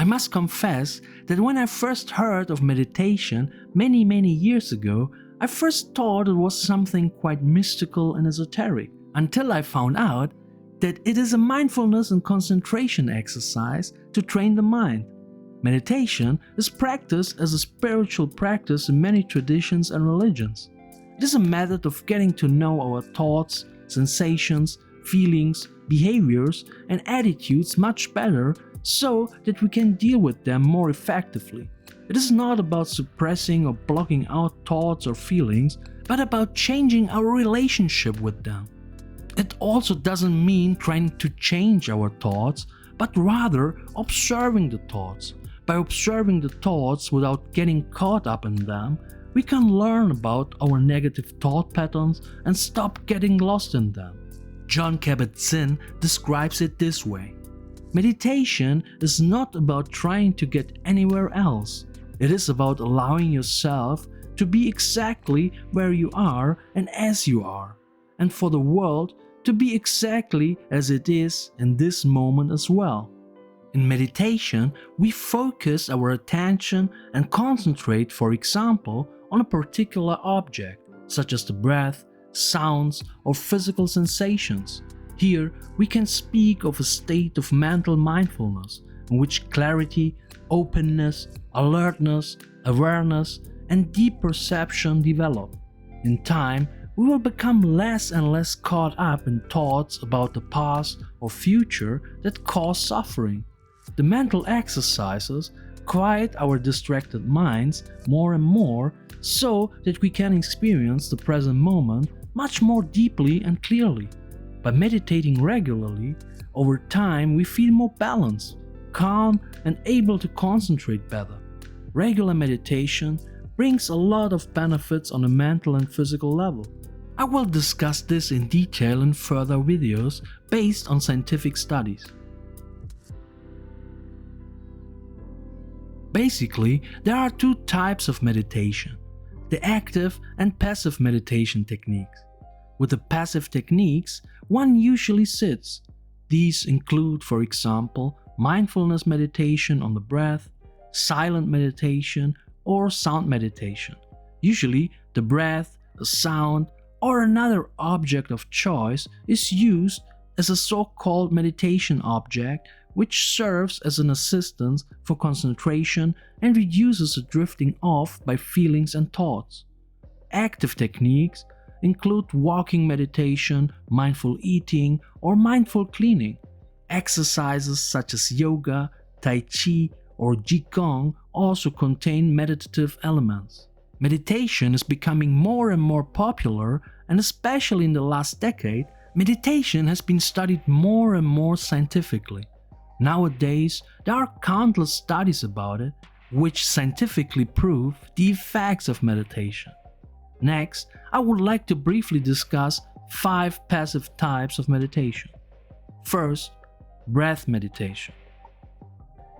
I must confess that when I first heard of meditation many years ago, I first thought it was something quite mystical and esoteric, until I found out that it is a mindfulness and concentration exercise to train the mind. Meditation is practiced as a spiritual practice in many traditions and religions. It is a method of getting to know our thoughts, sensations, feelings, behaviors, and attitudes much better so that we can deal with them more effectively. It is not about suppressing or blocking out thoughts or feelings, but about changing our relationship with them. It also doesn't mean trying to change our thoughts, but rather observing the thoughts. By observing the thoughts without getting caught up in them, we can learn about our negative thought patterns and stop getting lost in them. Jon Kabat-Zinn describes it this way: meditation is not about trying to get anywhere else. It is about allowing yourself to be exactly where you are and as you are, and for the world to be exactly as it is in this moment as well. In meditation, we focus our attention and concentrate, for example, on a particular object, such as the breath, sounds, or physical sensations. Here, we can speak of a state of mental mindfulness in which clarity, openness, alertness, awareness, and deep perception develop. In time, we will become less and less caught up in thoughts about the past or future that cause suffering. The mental exercises quiet our distracted minds more and more so that we can experience the present moment much more deeply and clearly. By meditating regularly, over time we feel more balanced, calm, and able to concentrate better. Regular meditation brings a lot of benefits on a mental and physical level. I will discuss this in detail in further videos based on scientific studies. Basically, there are two types of meditation: the active and passive meditation techniques. With the passive techniques, one usually sits. These include, for example, mindfulness meditation on the breath, silent meditation, or sound meditation. Usually, the breath, a sound, or another object of choice is used as a so-called meditation object, which serves as an assistance for concentration and reduces the drifting off by feelings and thoughts. Active techniques include walking meditation, mindful eating, or mindful cleaning. Exercises such as yoga, tai chi, or qigong also contain meditative elements. Meditation is becoming more and more popular, and especially in the last decade, meditation has been studied more and more scientifically. Nowadays, there are countless studies about it, which scientifically prove the effects of meditation. Next, I would like to briefly discuss 5 passive types of meditation. First, breath meditation.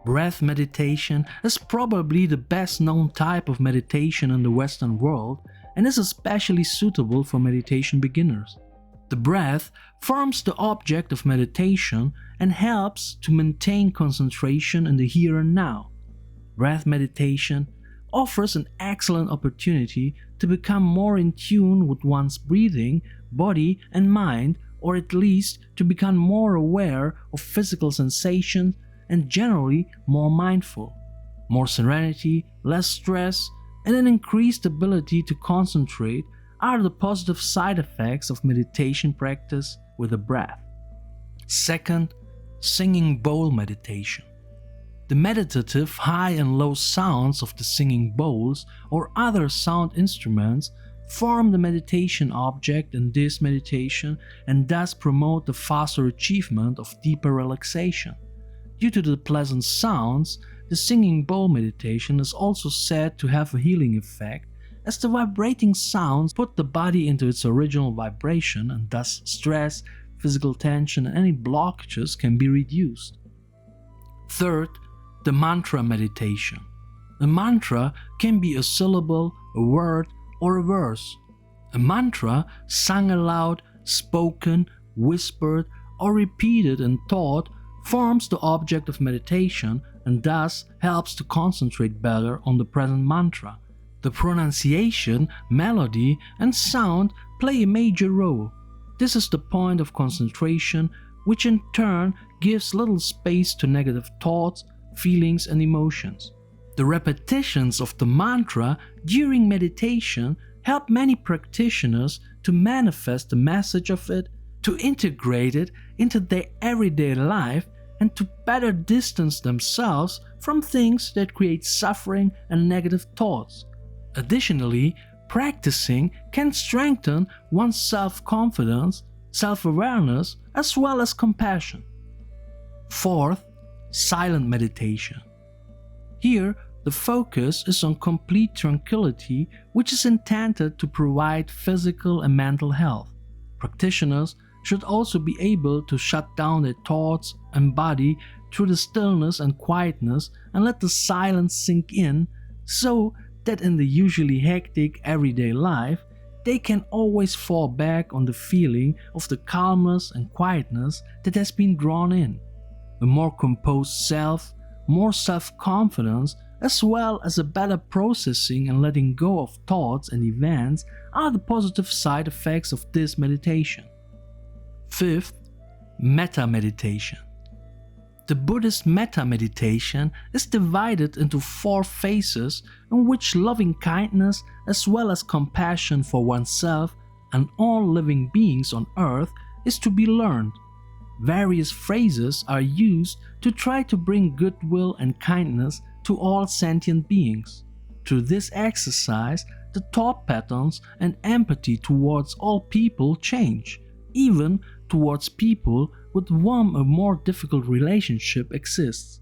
Breath meditation is probably the best known type of meditation in the Western world and is especially suitable for meditation beginners. The breath forms the object of meditation and helps to maintain concentration in the here and now. Breath meditation offers an excellent opportunity to become more in tune with one's breathing, body, and mind, or at least to become more aware of physical sensations and generally more mindful. More serenity, less stress, and an increased ability to concentrate are the positive side effects of meditation practice with the breath. Second, singing bowl meditation. The meditative high and low sounds of the singing bowls or other sound instruments form the meditation object in this meditation and thus promote the faster achievement of deeper relaxation. Due to the pleasant sounds, the singing bowl meditation is also said to have a healing effect, as the vibrating sounds put the body into its original vibration and thus stress, physical tension, and any blockages can be reduced. Third, the mantra meditation. A mantra can be a syllable, a word, or a verse. A mantra sung aloud, spoken, whispered, or repeated in thought forms the object of meditation and thus helps to concentrate better on the present mantra. The pronunciation, melody, and sound play a major role. This is the point of concentration, which in turn gives little space to negative thoughts, feelings, and emotions. The repetitions of the mantra during meditation help many practitioners to manifest the message of it, to integrate it into their everyday life, and to better distance themselves from things that create suffering and negative thoughts. Additionally, practicing can strengthen one's self-confidence, self-awareness, as well as compassion. Fourth, silent meditation. Here, the focus is on complete tranquility, which is intended to provide physical and mental health. Practitioners should also be able to shut down their thoughts and body through the stillness and quietness and let the silence sink in, so that in the usually hectic everyday life, they can always fall back on the feeling of the calmness and quietness that has been drawn in. A more composed self, more self-confidence, as well as a better processing and letting go of thoughts and events are the positive side effects of this meditation. Fifth, metta meditation. The Buddhist metta meditation is divided into 4 phases in which loving kindness as well as compassion for oneself and all living beings on earth is to be learned. Various phrases are used to try to bring goodwill and kindness to all sentient beings. Through this exercise, the thought patterns and empathy towards all people change, even towards people with whom a more difficult relationship exists.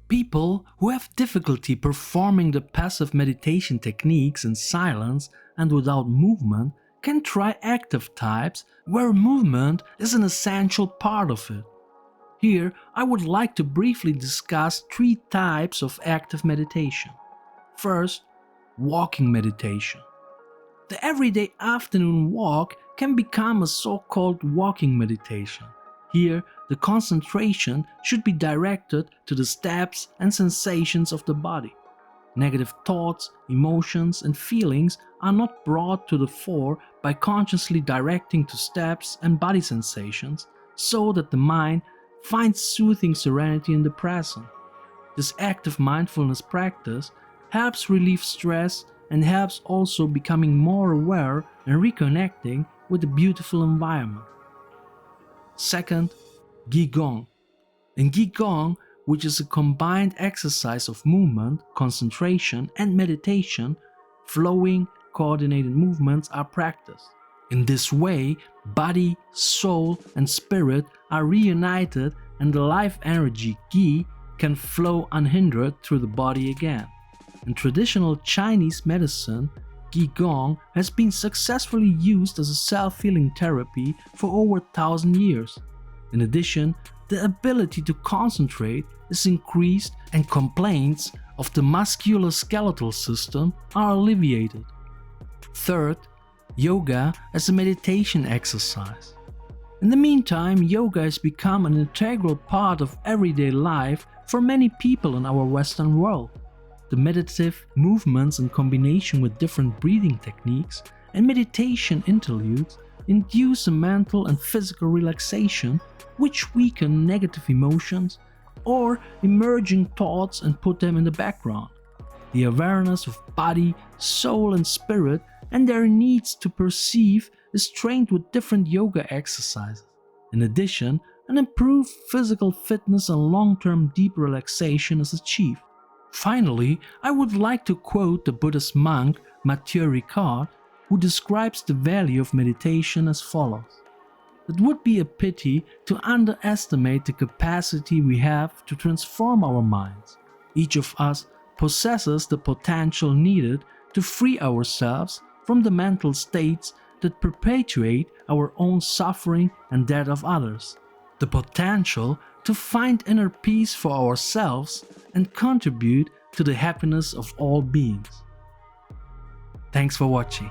People who have difficulty performing the passive meditation techniques in silence and without movement can try active types where movement is an essential part of it. Here, I would like to briefly discuss 3 types of active meditation. First, walking meditation. The everyday afternoon walk can become a so-called walking meditation. Here, the concentration should be directed to the steps and sensations of the body. Negative thoughts, emotions, and feelings are not brought to the fore by consciously directing to steps and body sensations, so that the mind finds soothing serenity in the present. This active mindfulness practice helps relieve stress and helps also becoming more aware and reconnecting with the beautiful environment. Second, Qigong. In Qigong, which is a combined exercise of movement, concentration, and meditation, flowing, coordinated movements are practiced. In this way, body, soul, and spirit are reunited and the life energy Qi can flow unhindered through the body again. In traditional Chinese medicine, Qigong has been successfully used as a self-healing therapy for over 1,000 years. In addition, the ability to concentrate is increased and complaints of the musculoskeletal system are alleviated. Third, yoga as a meditation exercise. In the meantime, yoga has become an integral part of everyday life for many people in our Western world. The meditative movements in combination with different breathing techniques and meditation interludes induce a mental and physical relaxation which weaken negative emotions or emerging thoughts and put them in the background. The awareness of body, soul, and spirit and their needs to perceive is trained with different yoga exercises. In addition, an improved physical fitness and long-term deep relaxation is achieved. Finally, I would like to quote the Buddhist monk Matthieu Ricard, who describes the value of meditation as follows. It would be a pity to underestimate the capacity we have to transform our minds. Each of us possesses the potential needed to free ourselves from the mental states that perpetuate our own suffering and that of others. The potential to find inner peace for ourselves and contribute to the happiness of all beings. Thanks for watching.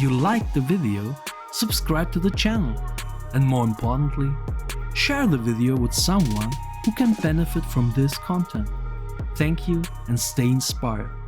If you liked the video, subscribe to the channel, and more importantly, share the video with someone who can benefit from this content. Thank you and stay inspired.